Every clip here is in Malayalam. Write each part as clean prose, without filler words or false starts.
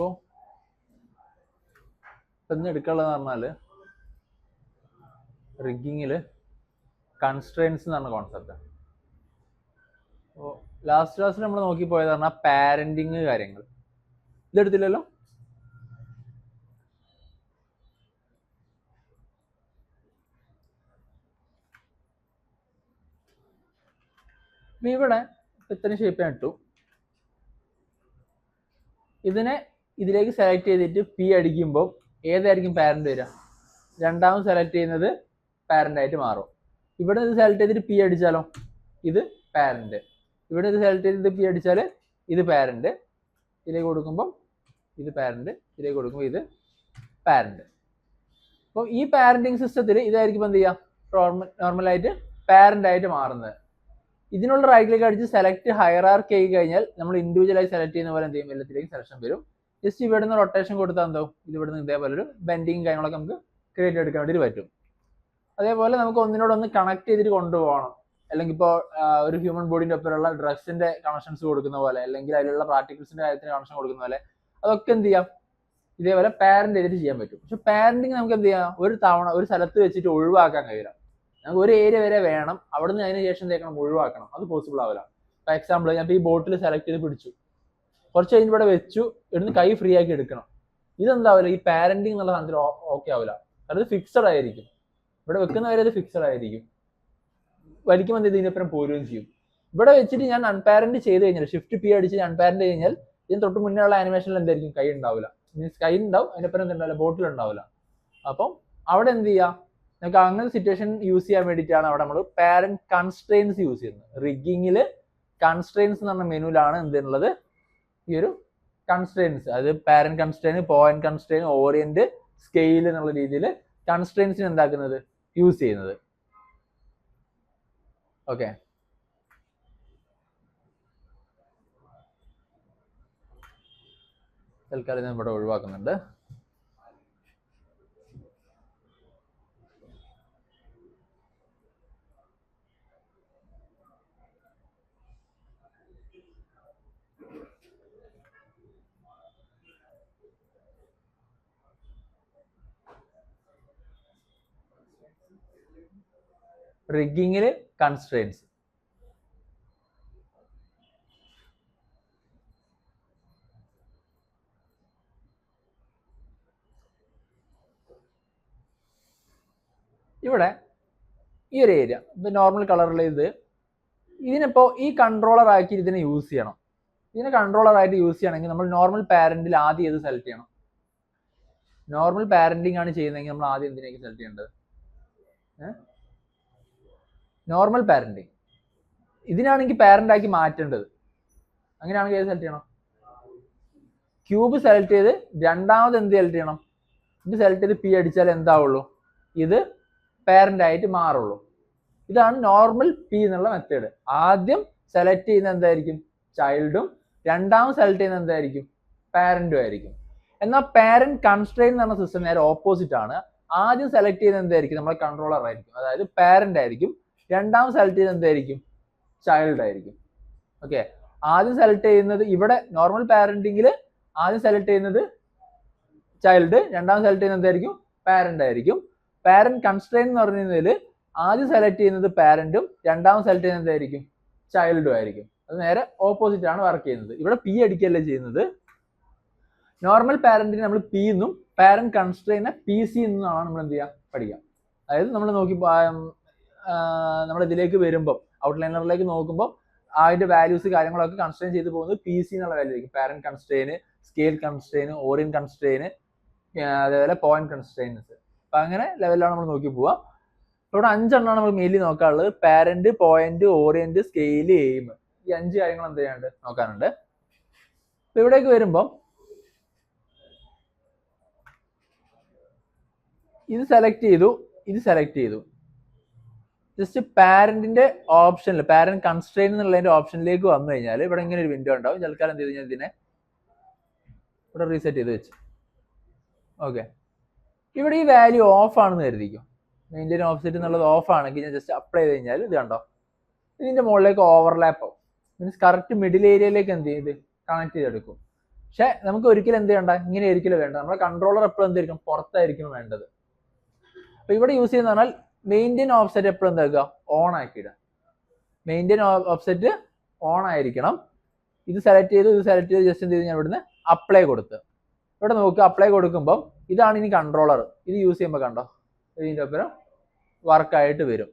ഇപ്പോൾ ഇന്ന് എടുക്കാനുള്ളതെന്ന് പറഞ്ഞാൽ റിഗ്ഗിങ്ങിൽ കൺസ്ട്രെയിൻസ് എന്ന് പറഞ്ഞ കോൺസെപ്റ്റ്. അപ്പോൾ ലാസ്റ്റ് നമ്മൾ നോക്കി പോയത് പറഞ്ഞാൽ പാരന്റിങ് കാര്യങ്ങൾ. ഇതെടുത്തില്ലല്ലോ. ഇവിടെ ഇത്രയും ഷേപ്പ് ഞാൻ ഇട്ടു. ഇതിനെ ഇതിലേക്ക് സെലക്ട് ചെയ്തിട്ട് പി അടിക്കുമ്പോൾ ഏതായിരിക്കും പാരന്റ് വരിക? രണ്ടാമത് സെലക്ട് ചെയ്യുന്നത് പാരന്റ് ആയിട്ട് മാറും. ഇവിടെ ഇത് സെലക്ട് ചെയ്തിട്ട് പി അടിച്ചാലോ ഇത് പാരന്റ്. ഇവിടെ ഇത് സെലക്ട് ചെയ്തിട്ട് പി അടിച്ചാൽ ഇത് പാരന്റ്. ഇതിലേക്ക് കൊടുക്കുമ്പോൾ ഇത് പാരന്റ്, ഇതിലേക്ക് കൊടുക്കുമ്പോൾ ഇത് പാരന്റ്. അപ്പോൾ ഈ പാരന്റിങ് സിസ്റ്റത്തിൽ ഇതായിരിക്കും എന്ത് ചെയ്യുക? നോർമലായിട്ട് പാരന്റ് ആയിട്ട് മാറുന്നത്. ഇതിനുള്ള റൈറ്റ് ക്ലിക്ക് അടിച്ച് സെലക്ട് ഹയറാർക്കി ആയി കഴിഞ്ഞാൽ നമ്മൾ ഇൻഡിവിജ്വലായി സെലക്ട് ചെയ്യുന്ന പോലെ എന്ത് ചെയ്യും? എല്ലാത്തിലേക്ക് സെലക്ഷൻ വരും. ജസ്റ്റ് ഇവിടെ നിന്ന് റൊട്ടേഷൻ കൊടുത്താൽ എന്താവും? ഇത് ഇവിടെ നിന്ന് ഇതേപോലെ ഒരു ബെൻഡിങ് കാര്യങ്ങളൊക്കെ നമുക്ക് ക്രിയേറ്റ് എടുക്കാൻ വേണ്ടി പറ്റും. അതേപോലെ നമുക്ക് ഒന്നിനോടൊന്ന് കണക്ട് ചെയ്തിട്ട് കൊണ്ടുപോകണം. അല്ലെങ്കിൽ ഇപ്പോൾ ഒരു ഹ്യൂമൻ ബോഡിന്റെ ഒപ്പമുള്ള ഡ്രഗ്സിന്റെ കണക്ഷൻസ് കൊടുക്കുന്ന പോലെ, അല്ലെങ്കിൽ അതിലുള്ള പാർട്ടിക്കിൾസിന്റെ കാര്യത്തിന് കണക്ഷൻ കൊടുക്കുന്ന പോലെ, അതൊക്കെ എന്ത് ചെയ്യാം? ഇതേപോലെ പാരന്റ് ചെയ്തിട്ട് ചെയ്യാൻ പറ്റും. പക്ഷെ പാരന്റിങ് നമുക്ക് എന്ത് ചെയ്യാം? ഒരു തവണ ഒരു സ്ഥലത്ത് വെച്ചിട്ട് ഒഴിവാക്കാൻ കഴിയില്ല. നമുക്ക് ഒരു ഏരിയ വരെ വേണം, അവിടെ നിന്ന് അതിന് ശേഷം തേക്കണം ഒഴിവാക്കണം. അത് പോസിബിൾ ആവില്ല. ഫോർ എക്സാമ്പിൾ ഞാൻ ഈ ബോട്ടിൽ സെലക്ട് ചെയ്ത് പിടിച്ചു, കുറച്ച് കഴിഞ്ഞ് ഇവിടെ വെച്ചു, ഇവിടുന്ന് കൈ ഫ്രീ ആക്കി എടുക്കണം. ഇതെന്താവില്ല, ഈ പാരന്റിങ് എന്നുള്ള സാധനത്തിൽ ഓക്കെ ആവില്ല. അത് ഫിക്സഡ് ആയിരിക്കും. ഇവിടെ വെക്കുന്നവരെ അത് ഫിക്സഡ് ആയിരിക്കും. വലിക്കുമ്പോൾ എന്ത് ഇതിനപ്പുറം പോരുകയും ചെയ്യും. ഇവിടെ വെച്ചിട്ട് ഞാൻ അൺപാരന്റ് ചെയ്ത് കഴിഞ്ഞാൽ, ഷിഫ്റ്റ് പി അടിച്ച് അൺപാരന്റ് കഴിഞ്ഞാൽ ഇതിന് തൊട്ട് മുന്നേ ഉള്ള ആനിമേഷനിൽ എന്തായിരിക്കും? കൈ ഉണ്ടാവില്ല. മീൻസ് കൈ ഉണ്ടാവും, അതിനപ്പുറം എന്തുണ്ടാവില്ല, ബോട്ടിൽ ഉണ്ടാവില്ല. അപ്പം അവിടെ എന്ത് ചെയ്യാം? നമുക്ക് അങ്ങനത്തെ സിറ്റുവേഷൻ യൂസ് ചെയ്യാൻ വേണ്ടിയിട്ടാണ് അവിടെ നമ്മൾ പാരന്റ് കൺസ്ട്രെയിൻസ് യൂസ് ചെയ്യുന്നത്. റിഗ്ഗിങ്ങിൽ കൺസ്ട്രെയിൻസ് എന്ന് പറഞ്ഞ മെനുവിലാണ് എന്തെന്നുള്ളത് ഈ ഒരു കൺസ്ട്രെയിൻസ്. അത് parent constrain, point constrain, orient, scale എന്നുള്ള രീതിയിൽ കൺസ്ട്രെയിൻസിന് എന്താക്കുന്നത്? യൂസ് ചെയ്യുന്നത്. ഓക്കെ, തൽക്കാലം ഞാൻ ഇവിടെ ഒഴിവാക്കുന്നുണ്ട്. റിഗ്ഗിങ്ങിൽ കൺസ്ട്രെയിൻസ്. ഇവിടെ ഈ ഒരു ഏരിയ നോർമൽ കളറുള്ള ഇതിനിപ്പോ ഈ കൺട്രോളർ ആക്കി ഇതിനെ യൂസ് ചെയ്യണം. ഇതിനെ കൺട്രോളർ ആയിട്ട് യൂസ് ചെയ്യണമെങ്കിൽ നമ്മൾ നോർമൽ പാരന്റിൽ ആദ്യം ഇത് സെലക്ട് ചെയ്യണം. നോർമൽ പാരന്റിങ് ആണ് ചെയ്യുന്നതെങ്കിൽ നമ്മൾ ആദ്യം എന്തിനേക്ക് സെലക്ട് ചെയ്യേണ്ടത്? Normal parenting. ഇതിനാണെങ്കിൽ പാരന്റ് ആക്കി മാറ്റേണ്ടത്. അങ്ങനെയാണെങ്കിൽ ഏത് സെലക്ട് ചെയ്യണം? ക്യൂബ് സെലക്ട് ചെയ്ത് രണ്ടാമത് എന്ത് സെലക്ട് ചെയ്യണം? ഇത് സെലക്ട് ചെയ്ത് പി അടിച്ചാൽ എന്താവുള്ളൂ? ഇത് പാരന്റ് ആയിട്ട് മാറുള്ളൂ. ഇതാണ് നോർമൽ പി എന്നുള്ള മെത്തേഡ്. ആദ്യം സെലക്ട് ചെയ്യുന്ന എന്തായിരിക്കും? ചൈൽഡും. രണ്ടാമത് സെലക്ട് ചെയ്യുന്ന എന്തായിരിക്കും? പാരന്റും ആയിരിക്കും. എന്നാൽ പാരന്റ് കൺസ്ട്രെയിൻ എന്ന് പറഞ്ഞ സിസ്റ്റം നേരെ ഓപ്പോസിറ്റ് ആണ്. ആദ്യം സെലക്ട് ചെയ്യുന്ന എന്തായിരിക്കും? നമ്മുടെ കൺട്രോളർ ആയിരിക്കും, അതായത് പാരന്റ് ആയിരിക്കും. രണ്ടാമത് സെലക്ട് ചെയ്യുന്നത് എന്തായിരിക്കും? ചൈൽഡ് ആയിരിക്കും. ഓക്കെ, ആദ്യം സെലക്ട് ചെയ്യുന്നത് ഇവിടെ നോർമൽ പാരന്റിങ്ങിൽ ആദ്യം സെലക്ട് ചെയ്യുന്നത് ചൈൽഡ്, രണ്ടാമത് സെലക്ട് ചെയ്യുന്നത് എന്തായിരിക്കും? പാരന്റ് ആയിരിക്കും. പാരന്റ് കൺസ്ട്രെയിൻ എന്ന് പറയുന്നതിൽ ആദ്യം സെലക്ട് ചെയ്യുന്നത് പാരന്റും രണ്ടാമത് സെലക്ട് ചെയ്യുന്നത് എന്തായിരിക്കും? ചൈൽഡും ആയിരിക്കും. അത് നേരെ ഓപ്പോസിറ്റ് ആണ് വർക്ക് ചെയ്യുന്നത്. ഇവിടെ പി അടിക്കല്ലേ ചെയ്യുന്നത്. നോർമൽ പാരന്റിന് നമ്മൾ പി എന്നും പാരന്റ് കൺസ്ട്രെയിനെ പി സി എന്നാണ് നമ്മൾ എന്ത് ചെയ്യുക? പഠിക്കാം. അതായത് നമ്മൾ നോക്കി നമ്മൾ ഇതിലേക്ക് വരുമ്പോൾ ഔട്ട്ലൈനറിലേക്ക് നോക്കുമ്പോൾ അതിന്റെ വാല്യൂസ് കാര്യങ്ങളൊക്കെ കൺസ്ട്രെയിൻ ചെയ്ത് പോകുന്നത് പി സി എന്നുള്ള വാല്യൂ ആയിരിക്കും. പാരന്റ് കൺസ്ട്രെയിന്, സ്കെയിൽ കൺസ്ട്രെയിന്, ഓറിയൻ കൺസ്ട്രെയിന്, അതേപോലെ പോയിന്റ് കൺസ്ട്രെയിൻസ്. അപ്പൊ അങ്ങനെ ലെവലിലാണ് നമ്മൾ നോക്കി പോവുക. ഇവിടെ 5 എണ്ണമാണ് നമ്മൾ മെയിൻലി നോക്കാനുള്ളത്. Parent, point, orient, scale, aim. ഈ 5 കാര്യങ്ങൾ എന്ത് ചെയ്യാനുണ്ട്? നോക്കാനുണ്ട്. അപ്പൊ ഇവിടേക്ക് വരുമ്പോൾ ഇത് സെലക്ട് ചെയ്തു, ഇത് സെലക്ട് ചെയ്തു. ജസ്റ്റ് പാരന്റിന്റെ ഓപ്ഷനിൽ പാരന്റ് കൺസ്ട്രെയിൻ എന്നുള്ളതിന്റെ ഓപ്ഷനിലേക്ക് വന്നു കഴിഞ്ഞാൽ ഇവിടെ ഇങ്ങനെ ഒരു വിൻഡോ ഉണ്ടാവും. തൽക്കാലം എന്ത് ചെയ്ത് കഴിഞ്ഞാൽ ഇതിനെ ഇവിടെ റീസെറ്റ് ചെയ്ത് വെച്ച്. ഓക്കെ, ഇവിടെ ഈ വാല്യൂ ഓഫ് ആണെന്ന് കരുതിക്കും. മെയിൻറ്റെയിൻ ഓഫ്സെറ്റ് എന്നുള്ളത് ഓഫ് ആണെങ്കിൽ ഞാൻ ജസ്റ്റ് അപ്ലൈ ചെയ്ത് കഴിഞ്ഞാൽ ഇത് കണ്ടോ, ഇതിന്റെ മുകളിലേക്ക് ഓവർലാപ്പ് ആവും. മീൻസ് കറക്റ്റ് മിഡിൽ ഏരിയയിലേക്ക് എന്ത് ചെയ്ത് കണക്ട് ചെയ്തെടുക്കും. പക്ഷെ നമുക്ക് ഒരിക്കലും എന്ത് ചെയ്യണ്ട, ഇങ്ങനെ ഒരിക്കലും വേണ്ട. നമ്മുടെ കൺട്രോളർ എപ്പോഴും എന്തായിരിക്കും, പുറത്തായിരിക്കും വേണ്ടത്. അപ്പൊ ഇവിടെ യൂസ് ചെയ്യുന്ന പറഞ്ഞാൽ മെയിൻറ്റെയിൻ ഓഫ്സെറ്റ് എപ്പോഴും എന്താക്കുക, ഓൺ ആക്കിയിടുക. മെയിൻറ്റെയിൻ ഓഫ്സെറ്റ് ഓൺ ആയിരിക്കണം. ഇത് സെലക്ട് ചെയ്ത് ജസ്റ്റ് എന്ത് ചെയ്ത് ഞാൻ ഇവിടുന്ന് അപ്ലൈ കൊടുത്ത്. ഇവിടെ നോക്കുക, അപ്ലൈ കൊടുക്കുമ്പോൾ ഇതാണ് ഇനി കൺട്രോളർ. ഇത് യൂസ് ചെയ്യുമ്പോൾ കണ്ടോ, ഇതിൻ്റെ ഒപ്പം വർക്കായിട്ട് വരും.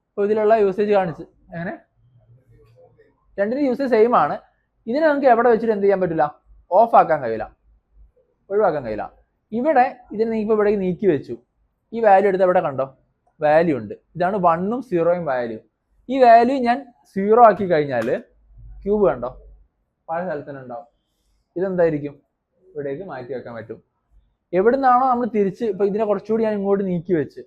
അപ്പോൾ ഇതിലുള്ള യൂസേജ് കാണിച്ച് എങ്ങനെ രണ്ടിനും യൂസേജ് സെയിം ആണ്. ഇതിനെ നമുക്ക് എവിടെ വെച്ചിട്ട് എന്ത് ചെയ്യാൻ പറ്റില്ല, ഓഫ് ആക്കാൻ കഴിയില്ല, ഒഴിവാക്കാൻ കഴിയില്ല. ഇവിടെ ഇതിനെ ഇപ്പോൾ ഇവിടെ നീക്കി വെച്ചു. ഈ വാല്യൂ എടുത്ത് എവിടെ കണ്ടോ, വാല്യൂ ഉണ്ട്. ഇതാണ് 1ഉം 0ഉം വാല്യൂ. ഈ വാല്യൂ ഞാൻ 0 ആക്കി കഴിഞ്ഞാൽ ക്യൂബ് കണ്ടോ പല സ്ഥലത്ത് തന്നെ ഉണ്ടാവും. ഇതെന്തായിരിക്കും, ഇവിടേക്ക് മാറ്റി വെക്കാൻ പറ്റും. എവിടെ നിന്നാണോ നമ്മൾ തിരിച്ച്, ഇപ്പൊ ഇതിനെ കുറച്ചുകൂടി ഞാൻ ഇങ്ങോട്ട് നീക്കി വെച്ച്,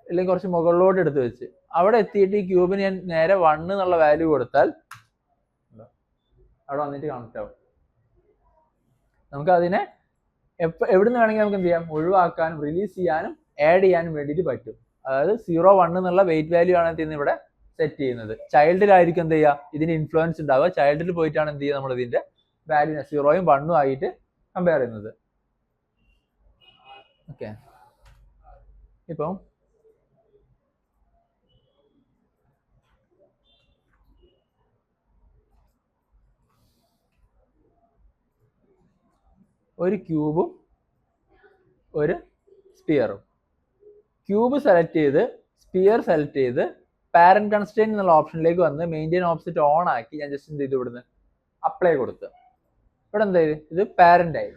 അല്ലെങ്കിൽ കുറച്ച് മുകളിലോട്ട് എടുത്ത് വെച്ച്, അവിടെ എത്തിയിട്ട് ഈ ക്യൂബിന് ഞാൻ നേരെ 1 എന്നുള്ള വാല്യൂ കൊടുത്താൽ അവിടെ വന്നിട്ട് കണക്ട് ആവും. നമുക്ക് അതിനെ എവിടുന്ന് വേണമെങ്കിൽ നമുക്ക് എന്ത് ചെയ്യാം, ഒഴിവാക്കാനും റിലീസ് ചെയ്യാനും ആഡ് ചെയ്യാനും വേണ്ടിയിട്ട് പറ്റും. അതായത് 0, 1 എന്നുള്ള വെയിറ്റ് വാല്യൂ ആണ് എന്ത് ഇവിടെ സെറ്റ് ചെയ്യുന്നത്. ചൈൽഡിലായിരിക്കും എന്ത് ചെയ്യുക, ഇതിന് ഇൻഫ്ലുവൻസ് ഉണ്ടാവുക. ചൈൽഡിൽ പോയിട്ടാണ് എന്ത് ചെയ്യുക, നമ്മൾ ഇതിന്റെ വാല്യൂനെ 0ഉം 1ഉം ആയിട്ട് കമ്പയർ ചെയ്യുന്നത്. ഓക്കെ, ഇപ്പം ഒരു ക്യൂബും ഒരു സ്പിയറും. ക്യൂബ് സെലക്ട് ചെയ്ത് സ്പിയർ സെലക്ട് ചെയ്ത് പാരന്റ് കൺസ്ട്രെയിന്റ് എന്നുള്ള ഓപ്ഷനിലേക്ക് വന്ന് മെയിൻറ്റെയിൻ ഓഫ്സെറ്റ് ഓൺ ആക്കി ഞാൻ ജസ്റ്റ് എന്ത് ചെയ്തു, ഇവിടുന്ന് അപ്ലൈ കൊടുത്ത്. ഇവിടെ എന്താ ചെയ്ത്, ഇത് പാരന്റ് ആയി.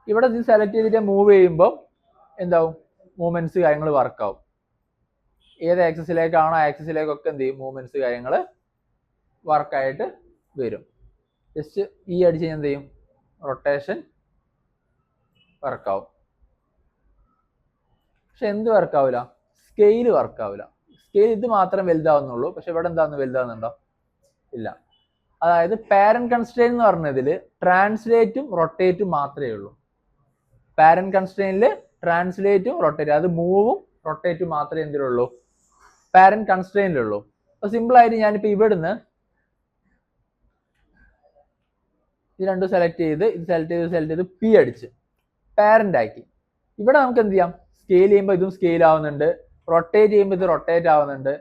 ഇവിടെ ഇത് സെലക്ട് ചെയ്തിട്ട് മൂവ് ചെയ്യുമ്പോൾ എന്താവും, മൂവ്മെന്റ്സ് കാര്യങ്ങൾ വർക്കാവും. ഏത് ആക്സസിലേക്കാണോ ആക്സസിലേക്കൊക്കെ എന്ത് ചെയ്യും, മൂവ്മെന്റ്സ് കാര്യങ്ങൾ വർക്കായിട്ട് വരും. ജസ്റ്റ് ഈ അടിച്ച് എന്ത് ചെയ്യും, റൊട്ടേഷൻ വർക്കാവും. പക്ഷെ എന്ത് വർക്കാവില്ല, സ്കെയിൽ വർക്കാവില്ല. സ്കെയിൽ ഇത് മാത്രം വലുതാവുന്നുള്ളൂ. പക്ഷെ ഇവിടെ എന്താന്ന് വലുതാവുന്നുണ്ടോ, ഇല്ല. അതായത് പാരന്റ് കൺസ്ട്രെയിന്റ് എന്ന് പറഞ്ഞതിൽ ട്രാൻസ്ലേറ്റും റൊട്ടേറ്റും മാത്രമേ ഉള്ളൂ. പാരന്റ് കൺസ്ട്രെയിനിൽ ട്രാൻസ്ലേറ്റും റൊട്ടേറ്റും, അത് മൂവും റൊട്ടേറ്റും മാത്രമേ എന്തിലുള്ളൂ, പാരന്റ് കൺസ്ട്രെയിനിലുള്ളൂ. അപ്പൊ സിമ്പിൾ ആയിട്ട് ഞാനിപ്പോ ഇവിടുന്ന് ഇത് രണ്ടും സെലക്ട് ചെയ്ത് സെലക്ട് ചെയ്ത് പി അടിച്ച് പാരന്റ് ആക്കി. ഇവിടെ നമുക്ക് എന്ത് ചെയ്യാം, സ്കെയിൽ ചെയ്യുമ്പോൾ ഇതും സ്കെയിൽ ആവുന്നുണ്ട്, റൊട്ടേറ്റ് ചെയ്യുമ്പോൾ ഇത് റൊട്ടേറ്റ് ആവുന്നുണ്ട്,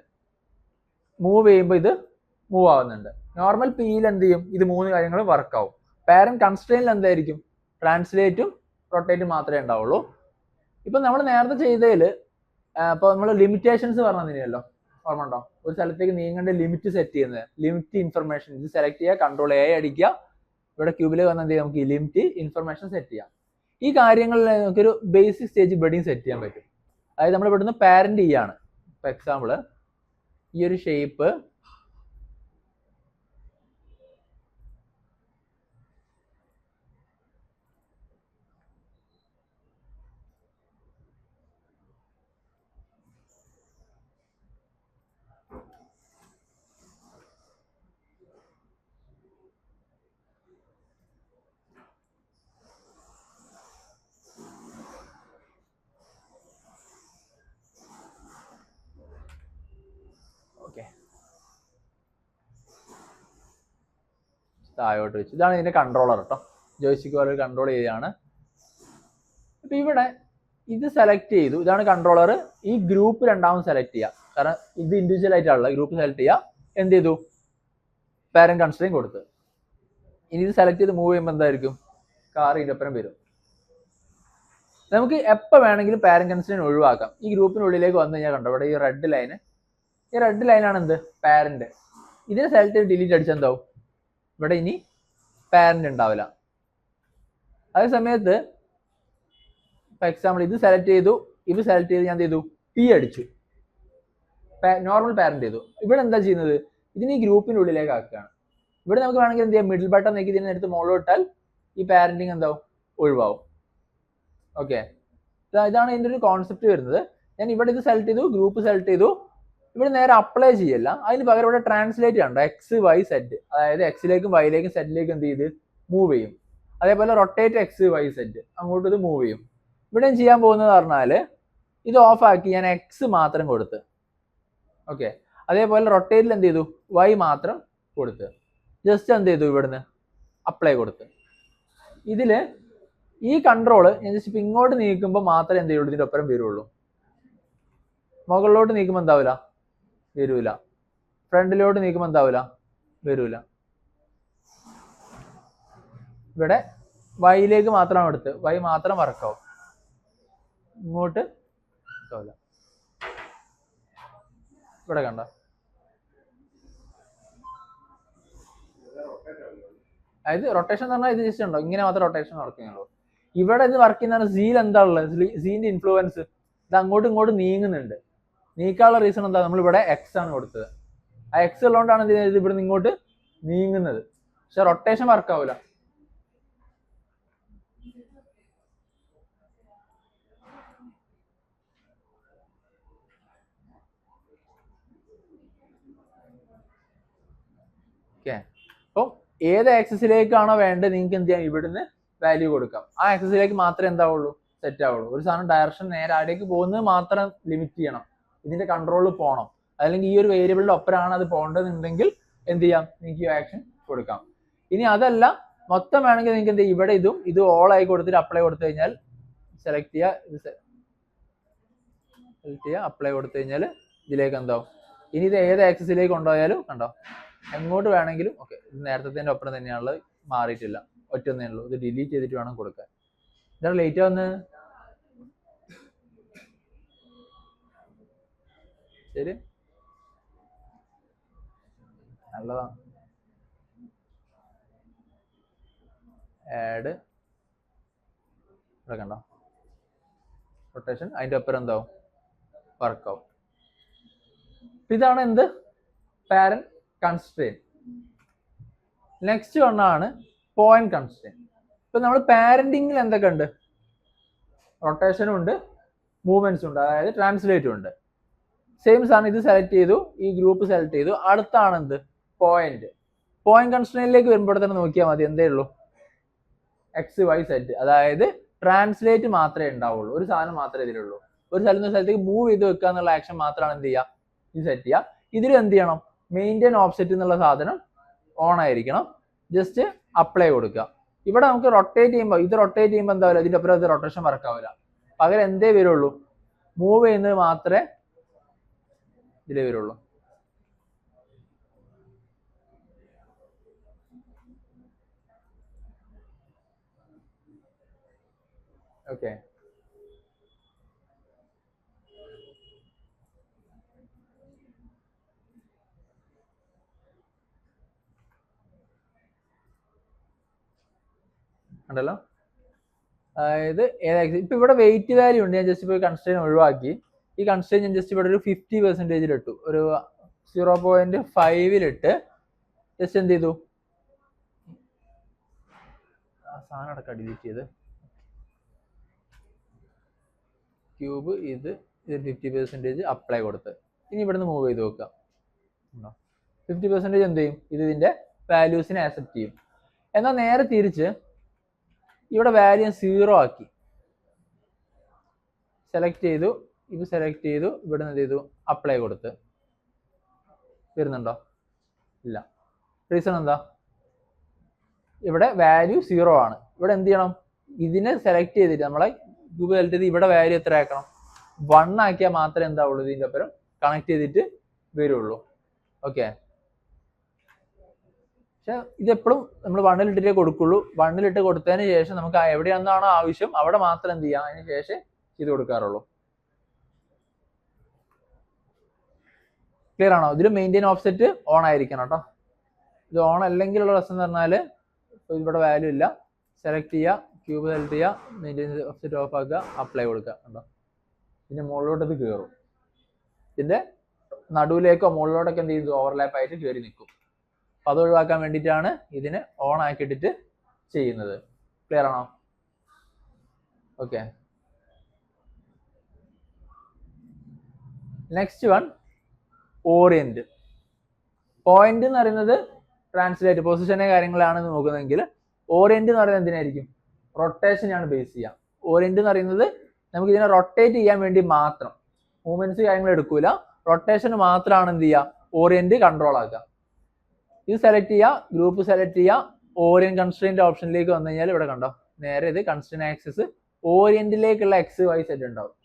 മൂവ് ചെയ്യുമ്പോൾ ഇത് മൂവ് ആവുന്നുണ്ട്. നോർമൽ പിയിൽ എന്ത് ചെയ്യും, ഇത് 3 കാര്യങ്ങളും വർക്കാവും. പാരന്റ് കൺസ്ട്രെയിനിൽ എന്തായിരിക്കും, ട്രാൻസ്ലേറ്റും റൊട്ടേറ്റും മാത്രമേ ഉണ്ടാവുള്ളൂ. ഇപ്പൊ നമ്മൾ നേരത്തെ ചെയ്തതിൽ ഇപ്പോൾ നമ്മൾ ലിമിറ്റേഷൻസ് പറഞ്ഞില്ലല്ലോ, ഓർമ്മ ഉണ്ടോ? ഒരു സ്ഥലത്തേക്ക് നീങ്ങേണ്ട ലിമിറ്റ് സെറ്റ് ചെയ്യുന്നത്, ലിമിറ്റ് ഇൻഫർമേഷൻ. ഇത് സെലക്ട് ചെയ്യുക, കൺട്രോൾ എ അടിക്കുക, ഇവിടെ ക്യൂബിലേക്ക് വന്ന് എന്ത് ചെയ്യാം, നമുക്ക് ഈ ലിമിറ്റ് ഇൻഫർമേഷൻ സെറ്റ് ചെയ്യാം. ഈ കാര്യങ്ങളിൽ നമുക്കൊരു ബേസിക് സ്റ്റേജ് ഇവിടെയും സെറ്റ് ചെയ്യാൻ പറ്റും. അതായത് നമ്മൾ ഇവിടുന്ന് പാരന്റ് ചെയ്യാണ്. ഫോർ എക്സാമ്പിൾ ഈ ഒരു ഷേപ്പ് താഴോട്ട് വെച്ചു. ഇതാണ് ഇതിന്റെ കൺട്രോളർ കേട്ടോ. ജോയ്സ്റ്റിക്ക് പോലെ കൺട്രോൾ ചെയ്യുകയാണ്. അപ്പൊ ഇവിടെ ഇത് സെലക്ട് ചെയ്തു, ഇതാണ് കൺട്രോളർ. ഈ ഗ്രൂപ്പ് രണ്ടാമത് സെലക്ട് ചെയ്യുക, കാരണം ഇത് ഇൻഡിവിജ്വൽ ആയിട്ടുള്ള ഗ്രൂപ്പ് സെലക്ട് ചെയ്യുക. എന്ത് ചെയ്തു, പാരന്റ് കൺസ്ട്രെയിന്റ് കൊടുത്ത്. ഇനി ഇത് സെലക്ട് ചെയ്ത് മൂവ് ചെയ്യുമ്പോൾ എന്തായിരിക്കും, കാർ ഇതിനൊപ്പം വരും. നമുക്ക് എപ്പോൾ വേണമെങ്കിലും പാരന്റ് കൺസ്ട്രെയിന്റ് ഒഴിവാക്കാം. ഈ ഗ്രൂപ്പിനുള്ളിലേക്ക് വന്നു കഴിഞ്ഞാൽ കണ്ടോ, ഇവിടെ ഈ റെഡ് ലൈനാണ് എന്ത്, പാരന്റ്. ഇതിനെ സെലക്ട് ചെയ്ത് ഡിലീറ്റ് അടിച്ചാൽ എന്താവും, ഇവിടെ ഇനി പാരന്റ് ഉണ്ടാവില്ല. അതേ സമയത്ത് ഫോർ എക്സാമ്പിൾ ഇത് സെലക്ട് ചെയ്തു, ഇത് സെലക്ട് ചെയ്ത് ഞാൻ എന്ത് ചെയ്തു, പി അടിച്ചു, നോർമൽ പാരന്റ് ചെയ്തു. ഇവിടെ എന്താ ചെയ്യുന്നത്, ഇതിന് ഈ ഗ്രൂപ്പിനുള്ളിലേക്ക് ആക്കുകയാണ്. ഇവിടെ നമുക്ക് വേണമെങ്കിൽ എന്ത് ചെയ്യാം, മിഡിൽ ബട്ടൺ നോക്കി ഇതിനെ എടുത്ത് മുകളിലോട്ടാൽ ഈ പാരന്റിങ് എന്താവും, ഒഴിവാവും. ഓക്കെ, ഇതാണ് ഇതിൻ്റെ ഒരു കോൺസെപ്റ്റ് വരുന്നത്. ഞാൻ ഇവിടെ ഇത് സെലക്ട് ചെയ്തു, ഗ്രൂപ്പ് സെലക്ട് ചെയ്തു, ഇവിടെ നേരെ അപ്ലൈ ചെയ്യല്ല, അതിന് പകരം ഇവിടെ ട്രാൻസ്ലേറ്റ് കണ്ടോ, എക്സ് വൈ സെറ്റ്. അതായത് എക്സിലേക്കും വൈയിലേക്കും സെറ്റിലേക്കും എന്ത് ചെയ്ത് മൂവ് ചെയ്യും. അതേപോലെ റൊട്ടേറ്റ് എക്സ് വൈ സെറ്റ്, അങ്ങോട്ട് ഇത് മൂവ് ചെയ്യും. ഇവിടെ ചെയ്യാൻ പോകുന്നത് പറഞ്ഞാൽ ഇത് ഓഫ് ആക്കി ഞാൻ എക്സ് മാത്രം കൊടുത്ത്, ഓക്കെ. അതേപോലെ റൊട്ടേറ്റിൽ എന്ത് ചെയ്തു, വൈ മാത്രം കൊടുത്ത്. ജസ്റ്റ് എന്ത് ചെയ്തു, ഇവിടുന്ന് അപ്ലൈ കൊടുത്ത്. ഇതിൽ ഈ കൺട്രോള് ഞാൻ ജസ്റ്റ് ഇപ്പം ഇങ്ങോട്ട് നീക്കുമ്പോൾ മാത്രമേ എന്ത് ചെയ്യുള്ളൂ ഇതിൻ്റെ ഒപ്പം വരുള്ളൂ. മുകളിലോട്ട് നീക്കുമ്പോൾ എന്താവില്ല, വരൂല. ഫ്രണ്ടിലോട്ട് നീക്കുമ്പോൾ എന്താവില്ല, വരൂല. ഇവിടെ വൈയിലേക്ക് മാത്രമാണ് എടുത്ത്, വൈ മാത്രം വർക്കാവും, ഇങ്ങോട്ട് ആവില്ല. ഇവിടെ കണ്ട അതായത് റൊട്ടേഷൻ എന്ന് പറഞ്ഞാൽ ഇത് ജസ്റ്റ് ഉണ്ടോ ഇങ്ങനെ മാത്രം റൊട്ടേഷൻ നടക്കുന്നുള്ളൂ. ഇവിടെ ഇത് വർക്ക് ചെയ്യുന്ന സീൽ എന്താ ഉള്ളത്, സീന്റെ ഇൻഫ്ലുവൻസ് ഇത് അങ്ങോട്ടും ഇങ്ങോട്ടും നീങ്ങുന്നുണ്ട്. നീക്കാനുള്ള റീസൺ എന്താ, നമ്മളിവിടെ എക്സ് ആണ് കൊടുത്തത്. ആ എക്സ് ഉള്ളതുകൊണ്ടാണ് ഇത് ഇവിടെ നിന്ന് ഇങ്ങോട്ട് നീങ്ങുന്നത്. പക്ഷെ റൊട്ടേഷൻ വർക്ക് ആവില്ല. ഓക്കെ, അപ്പം ഏത് ആക്സിസിലേക്കാണോ വേണ്ടത് നിങ്ങൾക്ക് എന്ത് ചെയ്യാം, ഇവിടുന്ന് വാല്യൂ കൊടുക്കാം. ആ ആക്സിസിലേക്ക് മാത്രമേ എന്താവുള്ളൂ, സെറ്റ് ആവുള്ളൂ. ഒരു സാധനം ഡയറക്ഷൻ നേരെ ആടേക്ക് പോകുന്നത് മാത്രം ലിമിറ്റ് ചെയ്യണം, ഇതിന്റെ കൺട്രോളിൽ പോകണം. അല്ലെങ്കിൽ ഈ ഒരു വേരിയബിളിന്റെ ഒപ്പരാണ് അത് പോകേണ്ടതെന്നുണ്ടെങ്കിൽ എന്ത് ചെയ്യാം, നിങ്ങൾക്ക് ഈ ആക്ഷൻ കൊടുക്കാം. ഇനി അതല്ല മൊത്തം വേണമെങ്കിൽ നിങ്ങൾക്ക് എന്ത് ചെയ്യും, ഇവിടെ ഇത് ഓൾ ആയി കൊടുത്തിട്ട് അപ്ലൈ കൊടുത്തു കഴിഞ്ഞാൽ സെലക്ട് ചെയ്യുക, അപ്ലൈ കൊടുത്തു കഴിഞ്ഞാൽ ഇതിലേക്ക് എന്താവും. ഇനി ഇത് ഏത് ആക്സിസിലേക്ക് കൊണ്ടുപോയാലും കണ്ടോ, എങ്ങോട്ട് വേണമെങ്കിലും ഓക്കെ. ഇത് നേരത്തെ ഒപ്പം തന്നെയാണുള്ളത്, മാറിയിട്ടില്ല, ഒറ്റ ഒന്നേ ഉള്ളൂ. ഇത് ഡിലീറ്റ് ചെയ്തിട്ട് വേണം കൊടുക്കാൻ. ഇതാണ് ലേറ്റ് വന്ന് ശരി, നല്ലതാണ്. ആഡ് ഇവിടെ കണ്ടോ, റൊട്ടേഷൻ അതിൻ്റെ ഒപ്പം എന്താവും, വർക്കാവും. ഇതാണ് എന്ത്, പാരന്റ് കൺസ്ട്രെയിൻ. നെക്സ്റ്റ് വണ്ണാണ് പോയിന്റ് കൺസ്ട്രെയിൻ. ഇപ്പൊ നമ്മൾ പാരന്റിങ്ങിൽ എന്തൊക്കെ ഉണ്ട്, റൊട്ടേഷനും ഉണ്ട്, മൂവ്മെന്റ്സും ഉണ്ട്, അതായത് ട്രാൻസ്ലേറ്റും ഉണ്ട്. സെയിം സാധനം ഇത് സെലക്ട് ചെയ്തു, ഈ ഗ്രൂപ്പ് സെലക്ട് ചെയ്തു, അടുത്താണ് എന്ത്, പോയിന്റ്. പോയിന്റ് കൺസ്ട്രെയിനിലേക്ക് വരുമ്പോൾ തന്നെ നോക്കിയാൽ മതി, എന്തേ ഉള്ളൂ, എക്സ് വൈ സെറ്റ്. അതായത് ട്രാൻസ്ലേറ്റ് മാത്രമേ ഉണ്ടാവുള്ളൂ, ഒരു സാധനം മാത്രമേ ഇതിലുള്ളൂ. ഒരു സ്ഥലത്ത് നിന്ന് സ്ഥലത്തേക്ക് മൂവ് ചെയ്ത് വെക്കുക എന്നുള്ള ആക്ഷൻ മാത്രമാണ് എന്ത് ചെയ്യുക, ഇത് സെറ്റ് ചെയ്യുക. ഇതിൽ എന്ത് ചെയ്യണം, മെയിൻറ്റെയിൻ ഓഫ്സെറ്റ് എന്നുള്ള സാധനം ഓൺ ആയിരിക്കണം. ജസ്റ്റ് അപ്ലൈ കൊടുക്കുക. ഇവിടെ നമുക്ക് റൊട്ടേറ്റ് ചെയ്യുമ്പോൾ ഇത് റൊട്ടേറ്റ് ചെയ്യുമ്പോൾ എന്താവില്ല, ഇതിൻ്റെ അപ്പുറം ഇത് റൊട്ടേഷൻ വർക്ക് ആവില്ല. പകരം എന്തേ വരുള്ളൂ, മൂവ് ചെയ്യുന്നത് മാത്രമേ ഇതിലേ വരുള്ളൂ. ഓക്കെ, ഉണ്ടല്ലോ. അതായത് ഏതായാലും ഇപ്പൊ ഇവിടെ വെയിറ്റ് വാല്യൂ ഉണ്ട്, ഞാൻ ജസ്റ്റ് ഇപ്പോൾ കൺസ്ട്രെയിൻ ഒഴിവാക്കി. ഈ കൺസ്ട്രെയിൻ ഞാൻ ജസ്റ്റ് ഇവിടെ ഒരു 50% ഇട്ടു, ഒരു 0.5 ജസ്റ്റ് എന്ത് ചെയ്തു, ആ സാധനം അടക്കം ഡിലീറ്റ് ചെയ്ത് ക്യൂബ് ഇത് 50% അപ്ലൈ കൊടുത്ത് ഇനി ഇവിടുന്ന് മൂവ് ചെയ്ത് നോക്കുക. 50% എന്ത് ചെയ്യും, ഇത് ഇതിന്റെ വാല്യൂസിനെ ആക്സെപ്റ്റ് ചെയ്യും. എന്നാൽ നേരെ തിരിച്ച് ഇവിടെ വാല്യൂ 0 ആക്കി, സെലക്ട് ചെയ്തു, ഇത് സെലക്ട് ചെയ്തു, ഇവിടെ എന്ത് ചെയ്തു, അപ്ലൈ കൊടുത്ത്. വരുന്നുണ്ടോ, ഇല്ല. റീസൺ എന്താ, ഇവിടെ വാല്യൂ 0 ആണ്. ഇവിടെ എന്ത് ചെയ്യണം, ഇതിനെ സെലക്ട് ചെയ്തിട്ട് നമ്മളെ ഗ്രൂപ്പ് സെലക്ട് ചെയ്ത് ഇവിടെ വാല്യൂ എത്ര ആക്കണം, 1 ആക്കിയാൽ മാത്രമേ എന്താവുള്ളൂ, ഇതിൻ്റെ ഒപ്പം കണക്ട് ചെയ്തിട്ട് വരുള്ളൂ. ഓക്കെ, പക്ഷെ ഇതെപ്പോഴും നമ്മൾ 1-ലിട്ടേ കൊടുക്കുള്ളൂ. 1-ലിട്ട് കൊടുത്തതിന് ശേഷം നമുക്ക് എവിടെയാണെന്നാണോ ആവശ്യം അവിടെ മാത്രം എന്ത് ചെയ്യാം, അതിന് ശേഷം ഇത് കൊടുക്കാറുള്ളൂ. ക്ലിയർ ആണോ? ഇതിൽ മെയിൻറ്റെയിൻ ഓഫ്സെറ്റ് ഓൺ ആയിരിക്കണം കേട്ടോ. ഇത് ഓൺ അല്ലെങ്കിലുള്ള പ്രശ്നം എന്ന് പറഞ്ഞാൽ ഇവിടെ വാല്യൂ ഇല്ല. സെലക്ട് ചെയ്യുക, ക്യൂബ് സെലക്ട് ചെയ്യുക, മെയിൻറ്റെയിൻ ഓഫ്സെറ്റ് ഓഫ് ആക്കുക, അപ്ലൈ കൊടുക്കുക. കണ്ടോ, ഇതിന്റെ മുകളിലോട്ട് ഇത് കയറും. ഇതിന്റെ നടുവിലേക്കോ മുകളിലോട്ടൊക്കെ എന്ത് ചെയ്തു, ഓവർലാപ്പ് ആയിട്ട് കയറി നിൽക്കും. അപ്പം അത് ഒഴിവാക്കാൻ വേണ്ടിയിട്ടാണ് ഇതിനെ ഓൺ ആക്കിയിട്ടിട്ട് ചെയ്യുന്നത്. ക്ലിയർ ആണോ? Okay, next one orient. Point എന്ന് പറയുന്നത് ട്രാൻസ്ലേറ്റ് പൊസിഷനെ കാര്യങ്ങളാണ് നോക്കുന്നതെങ്കിൽ ഓറിയന്റ് എന്ന് പറയുന്നത് എന്തിനായിരിക്കും, റൊട്ടേഷനാണ് ബേസ് ചെയ്യുക. ഓറിയന്റ് എന്ന് പറയുന്നത് നമുക്ക് ഇതിനെ റൊട്ടേറ്റ് ചെയ്യാൻ വേണ്ടി മാത്രം, മൂവ്മെന്റ്സ് കാര്യങ്ങൾ എടുക്കൂല, റൊട്ടേഷന് മാത്രമാണ് എന്ത് ചെയ്യുക, ഓറിയന്റ് കൺട്രോൾ ആക്കുക. ഇത് സെലക്ട് ചെയ്യുക, ഗ്രൂപ്പ് സെലക്ട് ചെയ്യുക, ഓറിയന്റ് കൺസ്ട്രെയിന്റ് ഓപ്ഷനിലേക്ക് വന്നു കഴിഞ്ഞാൽ ഇവിടെ കണ്ടോ, നേരെ ഇത് കൺസ്ട്രെയിന്റ് ആക്സിസ് ഓറിയന്റിലേക്കുള്ള എക്സ് വൈ സെറ്റ് ഉണ്ടാവും.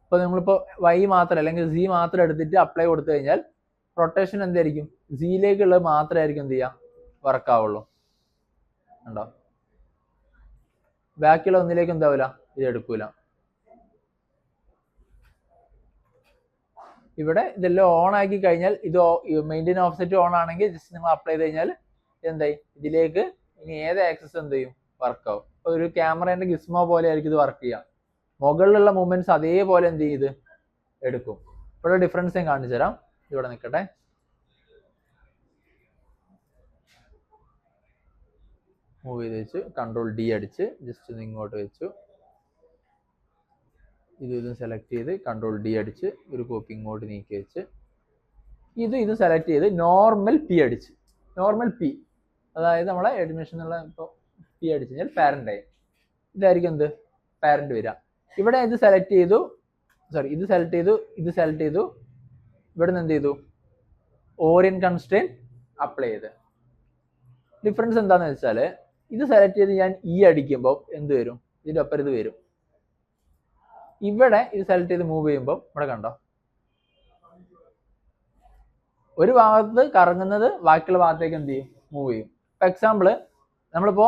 ഇപ്പൊ നമ്മളിപ്പോ വൈ മാത്രം അല്ലെങ്കിൽ സി മാത്രം എടുത്തിട്ട് അപ്ലൈ കൊടുത്തു കഴിഞ്ഞാൽ റൊട്ടേഷൻ എന്തായിരിക്കും, സിയിലേക്കുള്ളത് മാത്രമായിരിക്കും എന്ത് ചെയ്യാം, വർക്ക് ആവുള്ളൂ. ഉണ്ടോ, ബാക്കിയുള്ള ഒന്നിലേക്ക് എന്താവില്ല, ഇത് എടുക്കൂല. ഇവിടെ ഇതെല്ലാം ഓൺ ആക്കി കഴിഞ്ഞാൽ ഇത് മെയിൻറ്റെയിൻ ഓഫ്സെറ്റ് ഓൺ ആണെങ്കിൽ ജസ്റ്റ് നിങ്ങൾ അപ്ലൈ ചെയ്ത് കഴിഞ്ഞാൽ എന്തായി, ഇതിലേക്ക് ഇനി ഏത് ആക്സസ് എന്ത് ചെയ്യും, വർക്ക് ആവും. ഒരു ക്യാമറേന്റെ ഗിസ്മോ പോലെ ആയിരിക്കും ഇത് വർക്ക് ചെയ്യാം. മുകളിലുള്ള മൂവ്മെന്റ്സ് അതേപോലെ എന്ത് ചെയ്ത് എടുക്കും. ഇവിടെ ഡിഫറൻസ് ഞാൻ കാണിച്ചു തരാം. ഇവിടെ നിൽക്കട്ടെ. മൂവ് ചെയ്ത് വെച്ച് കൺട്രോൾ ഡി അടിച്ച് ജസ്റ്റ് ഒന്ന് ഇങ്ങോട്ട് വെച്ചു. ഇതും സെലക്ട് ചെയ്ത് കൺട്രോൾ ഡി അടിച്ച് ഒരു കോപ്പി ഇങ്ങോട്ട് നീക്കി വെച്ച് ഇത് സെലക്ട് ചെയ്ത് നോർമൽ പി അടിച്ച്, നോർമൽ പി അതായത് നമ്മളെ അഡ്മിഷൻ എന്നുള്ള ഇപ്പോൾ പി അടിച്ച് കഴിഞ്ഞാൽ പാരന്റ് ആയി. ഇതായിരിക്കും എന്ത്, പാരന്റ് വരിക. ഇവിടെ ഇത് സെലക്ട് ചെയ്തു, സോറി ഇത് സെലക്ട് ചെയ്തു, ഇത് സെലക്ട് ചെയ്തു. ഇവിടെ നിന്ന് എന്ത് ചെയ്തു, ഓറിയന്റ് കൺസ്ട്രെയിന്റ് അപ്ലൈ ചെയ്ത്. ഡിഫറൻസ് എന്താണെന്ന് വെച്ചാൽ ഇത് സെലക്ട് ചെയ്ത് ഞാൻ ഇ അടിക്കുമ്പോൾ എന്ത് വരും, ഇതിൻ്റെ ഒപ്പം ഇത് വരും. ഇവിടെ ഇത് സെലക്ട് ചെയ്ത് മൂവ് ചെയ്യുമ്പോൾ ഇവിടെ കണ്ടോ, ഒരു ഭാഗത്ത് കറങ്ങുന്നത് ബാക്കിയുള്ള ഭാഗത്തേക്ക് എന്ത് ചെയ്യും, മൂവ് ചെയ്യും. ഫോർ എക്സാമ്പിൾ നമ്മളിപ്പോ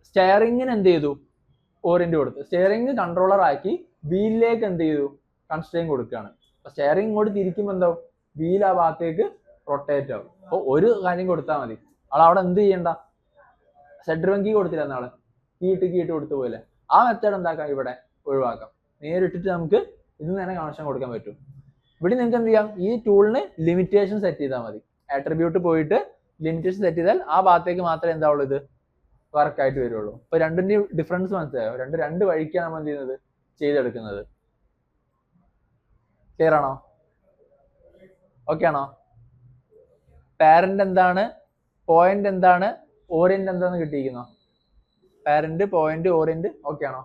സ്റ്റെയറിങ്ങിന് എന്ത് ചെയ്തു, ഓറിയന്റ് കൊടുത്തു. സ്റ്റെയറിങ് കൺട്രോളർ ആക്കി വീലിലേക്ക് എന്ത് ചെയ്തു, കൺസ്ട്രെയിൻ കൊടുക്കുകയാണ്. അപ്പൊ സ്റ്റെയറിങ് ഇങ്ങോട്ട് തിരിക്കുമ്പോൾ എന്താവും, വീൽ ആ ഭാഗത്തേക്ക് റൊട്ടേറ്റ് ആവും. അപ്പോൾ ഒരു കാര്യം കൊടുത്താൽ മതി, ആളവിടെ എന്ത് ചെയ്യണ്ട, സെഡ്രിവൻ കീ കൊടുത്തില്ല എന്നാള് കീട്ട് കൊടുത്തു പോലെ ആ മെത്തേഡ് എന്താക്കാം, ഇവിടെ ഒഴിവാക്കാം. നേരിട്ടിട്ട് നമുക്ക് ഇതിന് തന്നെ കണക്ഷൻ കൊടുക്കാൻ പറ്റും. ഇവിടെ നിങ്ങൾക്ക് എന്ത് ചെയ്യാം, ഈ ടൂളിന് ലിമിറ്റേഷൻ സെറ്റ് ചെയ്താൽ മതി. ആട്രിബ്യൂട്ട് പോയിട്ട് ലിമിറ്റേഷൻ സെറ്റ് ചെയ്താൽ ആ ഭാഗത്തേക്ക് മാത്രമേ എന്താവുള്ളൂ, ഇത് വർക്കായിട്ട് വരുള്ളൂ. ഇപ്പൊ രണ്ടിന്റെയും ഡിഫറൻസ് മനസ്സിലായോ, രണ്ട് വഴിക്കാണ് നമ്മൾ എന്ത് ചെയ്യുന്നത്, ചെയ്തെടുക്കുന്നത്. ക്ലിയർ ആണോ, ഓക്കെ ആണോ? പാരന്റ് എന്താണ്, പോയിന്റ് എന്താണ്, ഓറിയന്റ് എന്താന്ന് കിട്ടിയിരിക്കുന്നോ? പാരന്റ്, പോയിന്റ്, ഓറിയന്റ് ഓക്കെ ആണോ?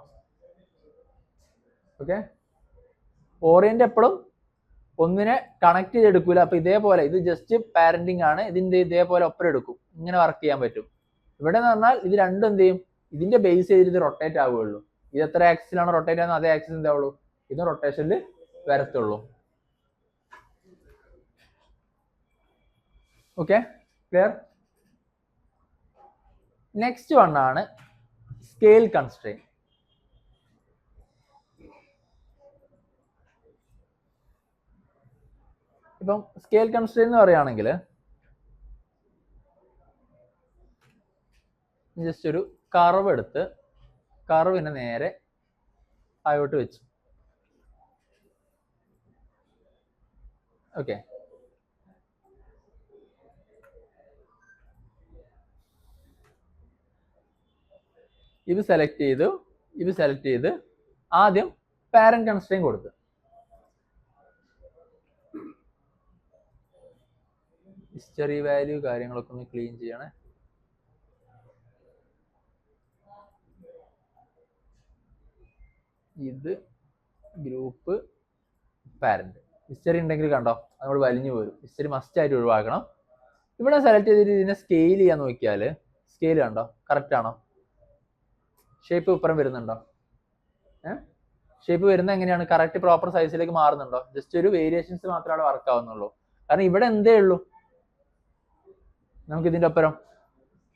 ഓക്കെ. ഓറിയന്റ് എപ്പോഴും ഒന്നിനെ കണക്ട് ചെയ്തെടുക്കൂല. അപ്പൊ ഇതേപോലെ ഇത് ജസ്റ്റ് പാരന്റിങ് ആണ്, ഇതിന്റെ ഇതേപോലെ ഒപ്പം എടുക്കും, ഇങ്ങനെ വർക്ക് ചെയ്യാൻ പറ്റും. ഇവിടെ എന്ന് പറഞ്ഞാൽ ഇത് രണ്ടും എന്ത് ചെയ്യും, ഇതിന്റെ ബേസ് ചെയ്തിട്ട് ഇത് റൊട്ടേറ്റ് ആവുകയുള്ളൂ. ഇത് എത്ര ആക്സിലാണ് റൊട്ടേറ്റ് ആകുന്നത് അതേ ആക്സിസ് എന്താവുള്ളൂ, ഇത് റൊട്ടേഷനിൽ വരത്തുള്ളൂ. Okay, clear? നെക്സ്റ്റ് വൺ ആണ് സ്കെയിൽ കൺസ്ട്രെയിൻ. ഇപ്പം സ്കെയിൽ കൺസ്ട്രെയിൻ എന്ന് പറയുകയാണെങ്കിൽ ജസ്റ്റ് ഒരു കർവ് എടുത്ത് കർവിനെ നേരെ താഴോട്ട് വെച്ചു. ഓക്കെ, ഇത് സെലക്ട് ചെയ്ത് ആദ്യം പാരന്റ് കൺസ്ട്രെയിൻ കൊടുത്ത് ഹിസ്റ്ററി വാല്യൂ കാര്യങ്ങളൊക്കെ ഒന്ന് ക്ലീൻ ചെയ്യണേ. ഇത് ഗ്രൂപ്പ് പാരന്റ് ഹിസ്റ്ററി ഉണ്ടെങ്കിൽ കണ്ടോ നമ്മൾ വലിഞ്ഞു പോരും. ഹിസ്റ്ററി മസ്റ്റ് ആയിട്ട് ഒഴിവാക്കണം. ഇവിടെ സെലക്ട് ചെയ്തിട്ട് ഇതിനെ സ്കെയിൽ ചെയ്യാൻ നോക്കിയാൽ സ്കെയിൽ കണ്ടോ, കറക്റ്റ് ആണോ? ഷേപ്പ് ഇപ്പുറം വരുന്നുണ്ടോ? ഷേപ്പ് വരുന്നത് എങ്ങനെയാണ്, കറക്റ്റ് പ്രോപ്പർ സൈസിലേക്ക് മാറുന്നുണ്ടോ? ജസ്റ്റ് ഒരു വേരിയേഷൻസ് മാത്രമേ അവിടെ വർക്ക് ആവുന്നുള്ളൂ. കാരണം ഇവിടെ എന്തേ ഉള്ളൂ, നമുക്ക് ഇതിന്റെ ഒപ്പം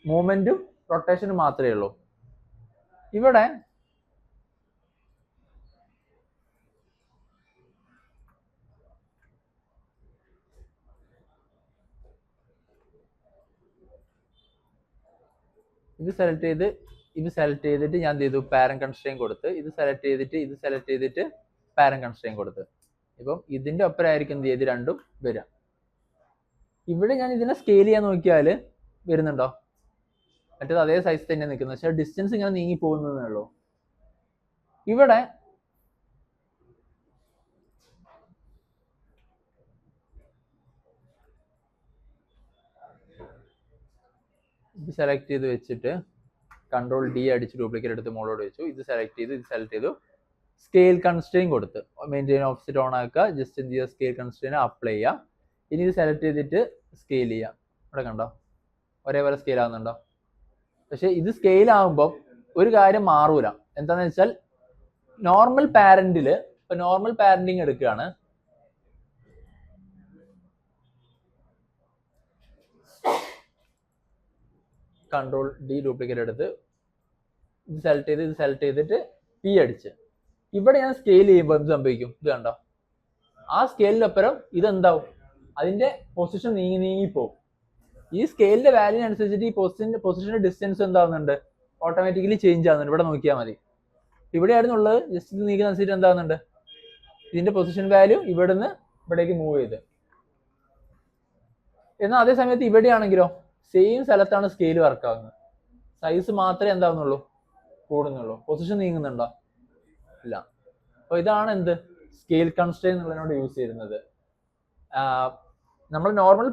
മൂവ്മെന്റും റൊട്ടേഷനും മാത്രമേ ഉള്ളൂ. ഇവിടെ ഇത് സെലക്ട് ചെയ്തിട്ട് ഞാൻ എന്ത് ചെയ്തു, പാരന്റ് കൺസ്ട്രെയിൻ കൊടുത്ത് ഇത് സെലക്ട് ചെയ്തിട്ട് പാരന്റ് കൺസ്ട്രെയിൻ കൊടുത്ത്. ഇപ്പം ഇതിന്റെ ഒപ്പരായിരിക്കും എന്ത് ചെയ്ത് രണ്ടും വരിക. ഇവിടെ ഞാൻ ഇതിനെ സ്കെയിൽ ചെയ്യാൻ നോക്കിയാൽ വരുന്നുണ്ടോ, മറ്റേത് അതേ സൈസ് തന്നെ നിൽക്കുന്നത്, പക്ഷെ ഡിസ്റ്റൻസ് ഇങ്ങനെ നീങ്ങി പോകുന്നതേ ഉള്ളൂ. ഇവിടെ ഇത് സെലക്ട് ചെയ്ത് വെച്ചിട്ട് കൺട്രോൾ ഡി അടിച്ച് ഡ്യൂപ്ലിക്കേറ്റ് എടുത്ത് മുകളിലോട്ട് വെച്ചു. ഇത് സെലക്ട് ചെയ്തു സ്കെയിൽ കൺസ്ട്രെയിൻ കൊടുത്ത് മെയിൻറ്റെയിൻ ഓഫ്സെറ്റ് ഓൺ ആക്കുക. ജസ്റ്റ് എന്ത് ചെയ്യുക, സ്കെയിൽ കൺസ്ട്രെയിൻ അപ്ലൈ ചെയ്യുക. ഇനി ഇത് സെലക്ട് ചെയ്തിട്ട് സ്കെയിൽ ചെയ്യാം. ഇവിടെ കണ്ടോ ഒരേപോലെ സ്കെയിൽ ആവുന്നുണ്ടോ? പക്ഷെ ഇത് സ്കെയിൽ ആകുമ്പോൾ ഒരു കാര്യം മാറൂല. എന്താന്ന് വെച്ചാൽ നോർമൽ പാരന്റില്, ഇപ്പൊ നോർമൽ പാരന്റിങ് എടുക്കുകയാണ്, കൺട്രോൾ ഡി ഡ്യൂപ്ലിക്കേറ്റ് എടുത്ത് ഇത് സെലക്ട് ചെയ്തിട്ട് പി അടിച്ച് ഇവിടെ ഞാൻ സ്കെയിൽ ചെയ്യുമ്പോൾ എന്ത് സംഭവിക്കും? ഇത് കണ്ടോ, ആ സ്കെയിലിനൊപ്പരം ഇതെന്താവും, അതിന്റെ പൊസിഷൻ നീങ്ങിപ്പോവും. ഈ സ്കെയിലിന്റെ വാല്യൂവിനനുസരിച്ചിട്ട് ഈ പൊസിഷന്റെ ഡിസ്റ്റൻസ് എന്താവുന്നുണ്ട്, ഓട്ടോമാറ്റിക്കലി ചേഞ്ച് ആവുന്നുണ്ട്. ഇവിടെ നോക്കിയാൽ മതി, ഇവിടെയായിരുന്നുള്ളത്, ജസ്റ്റ് ഇത് നീക്കുന്ന അനുസരിച്ച് എന്താവുന്നുണ്ട്, ഇതിന്റെ പൊസിഷൻ വാല്യൂ ഇവിടുന്ന് ഇവിടേക്ക് മൂവ് ചെയ്ത്. എന്നാൽ അതേ സമയത്ത് ഇവിടെയാണെങ്കിലോ സെയിം സ്ഥലത്താണ് സ്കെയിൽ വർക്ക് ആവുന്നത്, സൈസ് മാത്രമേ എന്താവുന്നുള്ളൂ, കൂടുന്നുള്ളൂ. പൊസിഷൻ നീങ്ങുന്നുണ്ടോ? ഇല്ല. അപ്പൊ ഇതാണ് എന്ത്, സ്കെയിൽ കൺസ്ട്രെയിൻ എന്നുള്ളതിനോട് യൂസ് ചെയ്യുന്നത്. നമ്മൾ നോർമൽ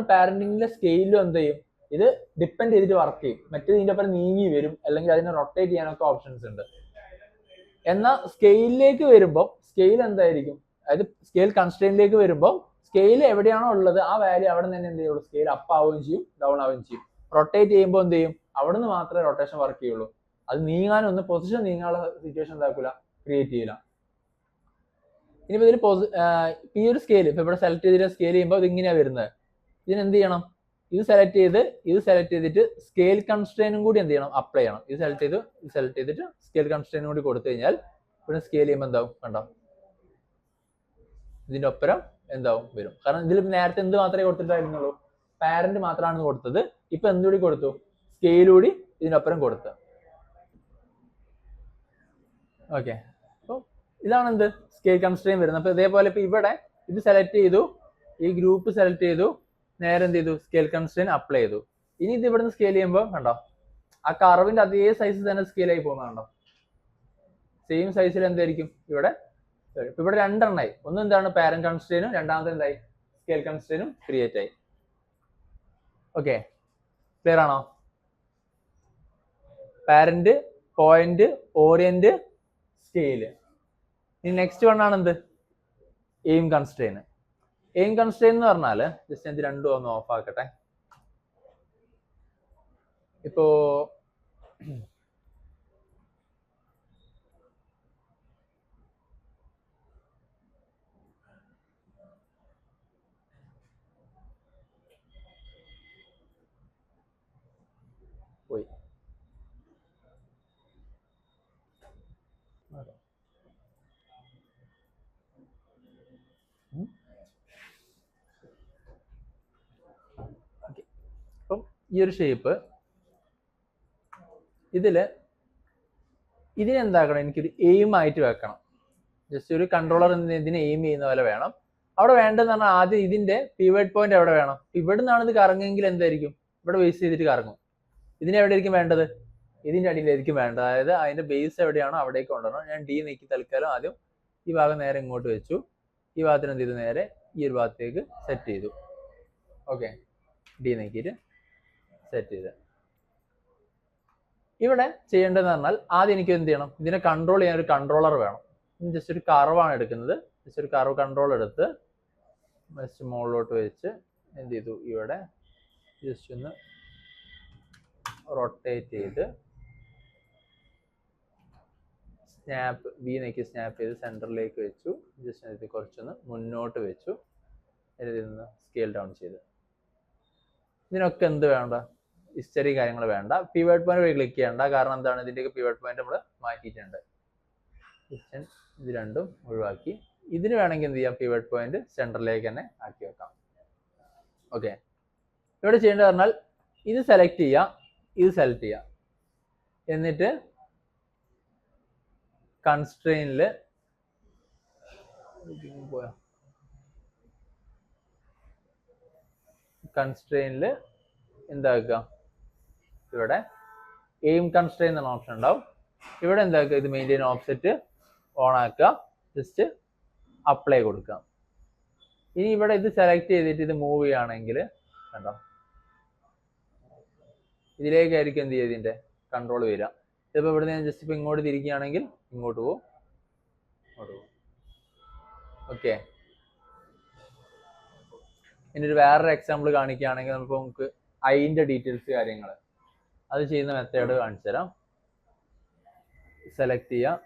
പാരന്റിങ്ങിലെ സ്കെയിലും എന്ത് ചെയ്യും, ഇത് ഡിപ്പെൻഡ് ചെയ്തിട്ട് വർക്ക് ചെയ്യും. മറ്റേത് ഇതിന്റെ ഒപ്പം നീങ്ങി വരും, അല്ലെങ്കിൽ അതിനെ റൊട്ടേറ്റ് ചെയ്യാനൊക്കെ ഓപ്ഷൻസ് ഉണ്ട്. എന്നാൽ സ്കെയിലിലേക്ക് വരുമ്പോൾ സ്കെയിൽ എന്തായിരിക്കും, അതായത് സ്കെയിൽ കൺസ്ട്രെയിനിലേക്ക് വരുമ്പോൾ സ്കെയിൽ എവിടെയാണോ ഉള്ളത് ആ വാല്യൂ അവിടെ നിന്ന് എന്ത് ചെയ്യുള്ളൂ, സ്കെയിൽ അപ്പ് ആവുകയും ചെയ്യും, ഡൗൺ ആവുകയും ചെയ്യും. റൊട്ടേറ്റ് ചെയ്യുമ്പോൾ എന്ത് ചെയ്യും, അവിടെ നിന്ന് മാത്രമേ റൊട്ടേഷൻ വർക്ക് ചെയ്യുള്ളൂ. അത് നീങ്ങാനൊന്നും, പൊസിഷൻ നീങ്ങാനുള്ള സിറ്റുവേഷൻ എന്താക്കൂല, ക്രിയേറ്റ് ചെയ്യില്ല. ഇനിയിപ്പോൾ ഇതിൽ ഈ ഒരു സ്കെയിൽ ഇപ്പൊ ഇവിടെ സെലക്ട് ചെയ്തിട്ട് സ്കെയിൽ ചെയ്യുമ്പോൾ ഇത് ഇങ്ങനെയാണ് വരുന്നത്. ഇതിനെന്ത് ചെയ്യണം, ഇത് സെലക്ട് ചെയ്തിട്ട് സ്കെയിൽ കൺസ്ട്രെയിനും കൂടി എന്ത് ചെയ്യണം, അപ്ലൈ ചെയ്യണം. ഇത് സെലക്ട് ചെയ്തിട്ട് സ്കെയിൽ കൺസ്ട്രെയിനും കൂടി കൊടുത്തു കഴിഞ്ഞാൽ ഇവിടെ സ്കെയിൽ ചെയ്യുമ്പോൾ എന്താവും, കണ്ടോ, ഇതിന്റെ ഒപ്പരം എന്താവും വരും. കാരണം ഇതിൽ നേരത്തെ എന്ത് മാത്രമേ കൊടുത്തിട്ടായിരുന്നുള്ളൂ, പാരന്റ് മാത്രമാണ് കൊടുത്തത്. ഇപ്പൊ എന്തുകൂടി കൊടുത്തു, സ്കെയിലൂടി ഇതിനൊപ്പരം കൊടുത്തു. ഓക്കെ, അപ്പൊ ഇതാണ് എന്ത്, സ്കെയിൽ കൺസ്ട്രെയിൻ വരുന്നത്. അപ്പൊ ഇതേപോലെ ഇപ്പൊ ഇവിടെ ഇത് സെലക്ട് ചെയ്തു, ഈ ഗ്രൂപ്പ് സെലക്ട് ചെയ്തു, നേരെ എന്ത് ചെയ്തു, സ്കെയിൽ കൺസ്ട്രെയിൻ അപ്ലൈ ചെയ്തു. ഇനി ഇത് ഇവിടുന്ന് സ്കെയിൽ ചെയ്യുമ്പോൾ കണ്ടോ, ആ കർവിന്റെ അതേ സൈസ് തന്നെ സ്കെയിൽ ആയി പോകുന്നുണ്ടോ, സെയിം സൈസിൽ എന്തായിരിക്കും ഇവിടെ. ഇവിടെ രണ്ടെണ്ണായി, ഒന്ന് എന്താണ് പാരന്റ് കൺസ്ട്രെയിനും, രണ്ടാമത്തെ എന്തായി, സ്കെയിൽ കൺസ്ട്രെയിനും ക്രിയേറ്റ് ആയി. ഓക്കെ, ക്ലിയർ ആണോ? Parent, point, orient, scale. ഇനി നെക്സ്റ്റ് വൺ ആണ് എന്ത്, എയിം കൺസ്ട്രെയിൻ. എയിം കൺസ്ട്രെയിൻ എന്ന് പറഞ്ഞാൽ ജസ്റ്റ് ഇത് രണ്ടും ഒന്ന് ഓഫ് ആക്കട്ടെ. ഇപ്പോ പോയി, അപ്പം ഈ ഒരു ഷേപ്പ് ഇതിനെന്താക്കണം, എനിക്കൊരു എയിം ആയിട്ട് വെക്കണം. ജസ്റ്റ് ഒരു കൺട്രോളർ ഇതിനെ എയിം ചെയ്യുന്ന പോലെ വേണം. അവിടെ വേണ്ടതെന്ന് പറഞ്ഞാൽ ആദ്യം ഇതിന്റെ പിവറ്റ് പോയിന്റ് എവിടെ വേണം, ഇവിടെ നിന്നാണ് ഇത് കറങ്ങുമെങ്കിൽ എന്തായിരിക്കും, ഇവിടെ ബേസ് ചെയ്തിട്ട് കറങ്ങും. ഇതിനെവിടെയായിരിക്കും വേണ്ടത്, ഇതിന്റെ അടിയിലായിരിക്കും വേണ്ടത്. അതായത് അതിന്റെ ബേസ് എവിടെയാണോ അവിടേക്ക് കൊണ്ടുവരണം. ഞാൻ ഡി നീക്കി തൽക്കാലം ആദ്യം ഈ ഭാഗം നേരെ ഇങ്ങോട്ട് വെച്ചു, ഈ ഭാഗത്തിന് എന്ത് ചെയ്തു, നേരെ ഈ ഒരു ഭാഗത്തേക്ക് സെറ്റ് ചെയ്തു. ഓക്കെ, ഡി നീക്കിയിട്ട് സെറ്റ് ചെയ്ത്. ഇവിടെ ചെയ്യേണ്ടതെന്ന് പറഞ്ഞാൽ ആദ്യം എനിക്ക് എന്ത് ചെയ്യണം, ഇതിനെ കൺട്രോൾ ചെയ്യാൻ ഒരു കൺട്രോളർ വേണം. ജസ്റ്റ് ഒരു കർവാണ് എടുക്കുന്നത്. ജസ്റ്റ് ഒരു കർവ് കൺട്രോൾ എടുത്ത് ജസ്റ്റ് മുകളിലോട്ട് വെച്ച് എന്ത് ചെയ്തു, ഇവിടെ ജസ്റ്റ് ഒന്ന് റൊട്ടേറ്റ് ചെയ്ത് സ്നാപ്പ് വി നെക്കി സ്നാപ്പ് ചെയ്ത് സെൻറ്ററിലേക്ക് വെച്ചു. ജസ്റ്റ് ഇത് കുറച്ചൊന്ന് മുന്നോട്ട് വെച്ചു, ഇതിൽ നിന്ന് സ്കെയിൽ ഡൗൺ ചെയ്ത്. ഇതിനൊക്കെ എന്ത് വേണ്ട, ഹിസ്റ്ററി കാര്യങ്ങൾ വേണ്ട. പിവറ്റ് പോയിന്റ് വഴി ക്ലിക്ക് ചെയ്യേണ്ട, കാരണം എന്താണ്, ഇതിൻ്റെയൊക്കെ പിവറ്റ് പോയിന്റ് നമ്മൾ മാറ്റിയിട്ടുണ്ട്. ഇത് രണ്ടും ഒഴിവാക്കി. ഇതിന് വേണമെങ്കിൽ എന്ത് ചെയ്യാം, പിവറ്റ് പോയിന്റ് സെൻറ്ററിലേക്ക് തന്നെ ആക്കി വെക്കാം. ഓക്കെ, ഇവിടെ ചെയ്യേണ്ടത് പറഞ്ഞാൽ ഇത് സെലക്ട് ചെയ്യുക, ഇത് സെലക്ട് ചെയ്യുക, എന്നിട്ട് കൺസ്ട്രെയിനിൽ എന്താക്കുക, ഇവിടെ എയിം കൺസ്ട്രെയിൻ എന്ന ഓപ്ഷൻ ഉണ്ടാവും. ഇവിടെ എന്താക്കുക, ഇത് മെയിൻറ്റെയിൻ ഓഫ്സെറ്റ് ഓൺ ആക്കുക, ജസ്റ്റ് അപ്ലൈ കൊടുക്കുക. ഇനി ഇവിടെ ഇത് സെലക്ട് ചെയ്തിട്ട് ഇത് മൂവ് ചെയ്യുകയാണെങ്കിൽ കണ്ടോ, ഇതിലേക്കായിരിക്കും എന്ത് ചെയ്യുക, ഇതിൻ്റെ കൺട്രോൾ വരിക. ഇതിപ്പോൾ ഇവിടെ ഞാൻ ജസ്റ്റ് ഇപ്പോൾ ഇങ്ങോട്ട് തിരിക്കുകയാണെങ്കിൽ ഇങ്ങോട്ട് പോകും, ഇങ്ങോട്ട് പോകും. ഓക്കെ, ഇനി ഒരു വേറൊരു എക്സാമ്പിൾ കാണിക്കുകയാണെങ്കിൽ നമുക്ക് ഐൻ്റെ ഡീറ്റെയിൽസ് കാര്യങ്ങൾ. അത് ചെയ്യുന്ന മെത്തേഡ് കാണിച്ചു തരാം. സെലക്ട് ചെയ്യുക,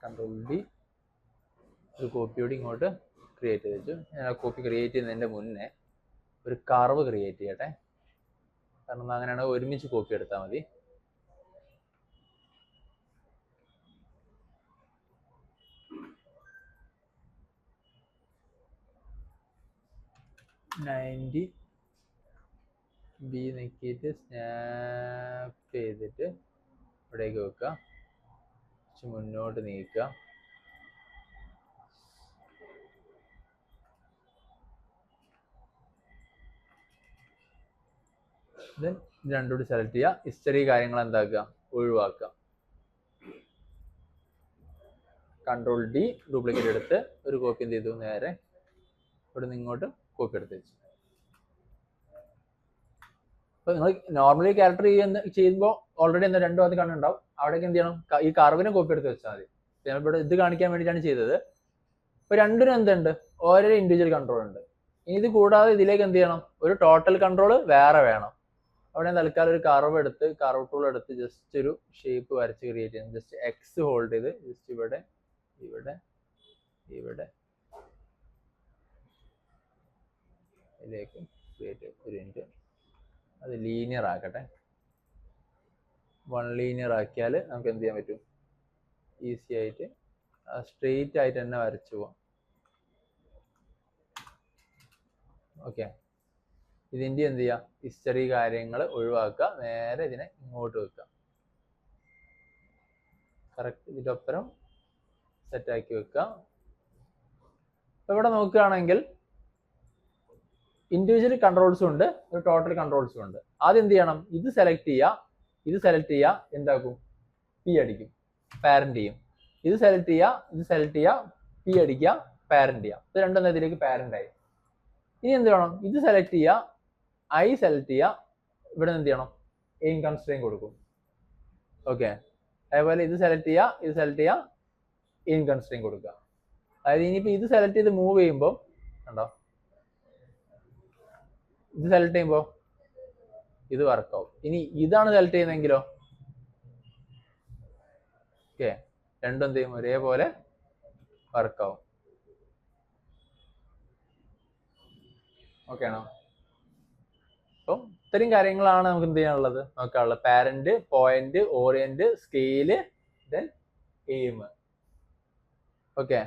കൺട്രോൾ ഡി, ഒരു കോപ്പിയോട് ഇങ്ങോട്ട് ക്രിയേറ്റ് ചെയ്ത് വെച്ചു. ഞാൻ ആ കോപ്പി ക്രിയേറ്റ് ചെയ്യുന്നതിൻ്റെ മുന്നേ ഒരു കർവ് ക്രിയേറ്റ് ചെയ്യട്ടെ. കാരണം അങ്ങനെയാണ് ഒരുമിച്ച് കോപ്പി എടുത്താൽ മതി. ബി നോക്കിയിട്ട് സ്നാപ്പ് ചെയ്തിട്ട് ഇവിടേക്ക് വെക്കുക, മുന്നോട്ട് നീക്കുക. ദെൻ ഇത് രണ്ടും കൂടി സെലക്ട് ചെയ്യുക. ഹിസ്റ്ററി കാര്യങ്ങൾ എന്താക്കുക, ഒഴിവാക്കുക. കൺട്രോൾ ഡി, ഡ്യൂപ്ലിക്കേറ്റ് എടുത്ത് ഒരു കോപ്പി എന്ത് ചെയ്തു, നേരെ ഇവിടെ നിന്ന് ഇങ്ങോട്ട് കോപ്പി എടുത്ത് വെച്ചു. അപ്പോൾ നിങ്ങൾ നോർമലി ക്യാരക്ടർ ചെയ്യുമ്പോൾ ഓൾറെഡി എന്താ രണ്ടു ഭാഗത്ത് കണ്ണുണ്ടാവും. അവിടേക്ക് എന്ത് ചെയ്യണം, ഈ കർവിനെ കോപ്പി എടുത്ത് വെച്ചാൽ മതി. ഇവിടെ ഇത് കാണിക്കാൻ വേണ്ടിയിട്ടാണ് ചെയ്തത്. ഇപ്പോൾ രണ്ടിനും എന്തുണ്ട്, ഓരോ ഇൻഡിവിജ്വൽ കൺട്രോൾ ഉണ്ട്. ഇത് കൂടാതെ ഇതിലേക്ക് എന്ത് ചെയ്യണം, ഒരു ടോട്ടൽ കൺട്രോൾ വേറെ വേണം. അവിടെ തൽക്കാലം ഒരു കർവ് എടുത്ത്, കർവ് ടൂൾ എടുത്ത് ജസ്റ്റ് ഒരു ഷേപ്പ് വരച്ച് ക്രിയേറ്റ് ചെയ്യണം. ജസ്റ്റ് എക്സ് ഹോൾഡ് ചെയ്ത് ജസ്റ്റ് ഇവിടെ ഇവിടെ ഇവിടെ ഇതിലേക്ക് ക്രിയേറ്റ് ഒരു മിനിറ്റ്. അത് ലീനിയർ ആക്കട്ടെ. 1 ലീനിയർ ആക്കിയാൽ നമുക്ക് എന്ത് ചെയ്യാൻ പറ്റും, ഈസി ആയിട്ട് സ്ട്രെയിറ്റ് ആയിട്ട് തന്നെ വരച്ചു പോവാം. ഓക്കെ, ഇതിൻ്റെ എന്ത് ചെയ്യുക, ഹിസ്റ്ററി കാര്യങ്ങൾ ഒഴിവാക്കുക, നേരെ ഇതിനെ ഇങ്ങോട്ട് വെക്കുക. കറക്റ്റ് ഇതിൻ്റെ ഒപ്പരം സെറ്റാക്കി വെക്കുക. ഇവിടെ നോക്കുകയാണെങ്കിൽ ഇൻഡിവിജ്വൽ കൺട്രോൾസും ഉണ്ട്, ഒരു ടോട്ടൽ കൺട്രോൾസും ഉണ്ട്. ആദ്യം എന്ത് ചെയ്യണം, ഇത് സെലക്ട് ചെയ്യുക, ഇത് സെലക്ട് ചെയ്യുക, എന്താക്കും, പി അടിക്കും, പാരന്റ് ചെയ്യും. ഇത് സെലക്ട് ചെയ്യുക, ഇത് സെലക്ട് ചെയ്യുക, പി അടിക്കുക, പാരന്റ് ചെയ്യുക. ഇത് രണ്ടും ഇതിലേക്ക് പാരന്റ് ആയി. ഇനി എന്ത് വേണം, ഇത് സെലക്ട് ചെയ്യുക, ഐ സെലക്ട് ചെയ്യുക, ഇവിടെ എന്ത് ചെയ്യണം, എയിം കൺസ്ട്രെയിൻ കൊടുക്കും. ഓക്കെ, അതേപോലെ ഇത് സെലക്ട് ചെയ്യുക, ഇത് സെലക്ട് ചെയ്യുക, എയിം കൺസ്ട്രെയിൻ കൊടുക്കുക. അതായത് ഇനിയിപ്പോൾ ഇത് സെലക്ട് ചെയ്ത് മൂവ് ചെയ്യുമ്പോൾ കണ്ടോ, ഇത് സെലക്ട് ചെയ്യുമ്പോൾ ഇത് വർക്കാവും. ഇനി ഇതാണ് സെലക്ട് ചെയ്യുന്നതെങ്കിലോ, ഓക്കെ, രണ്ടും എന്ത് ചെയ്യും, ഒരേപോലെ വർക്കാവും. ഓക്കെ ആണോ? അപ്പം ഇത്രയും കാര്യങ്ങളാണ് നമുക്ക് എന്ത് ചെയ്യാനുള്ളത്, നോക്കാനുള്ളത്. Parent, point, orient, scale, then aim. Okay.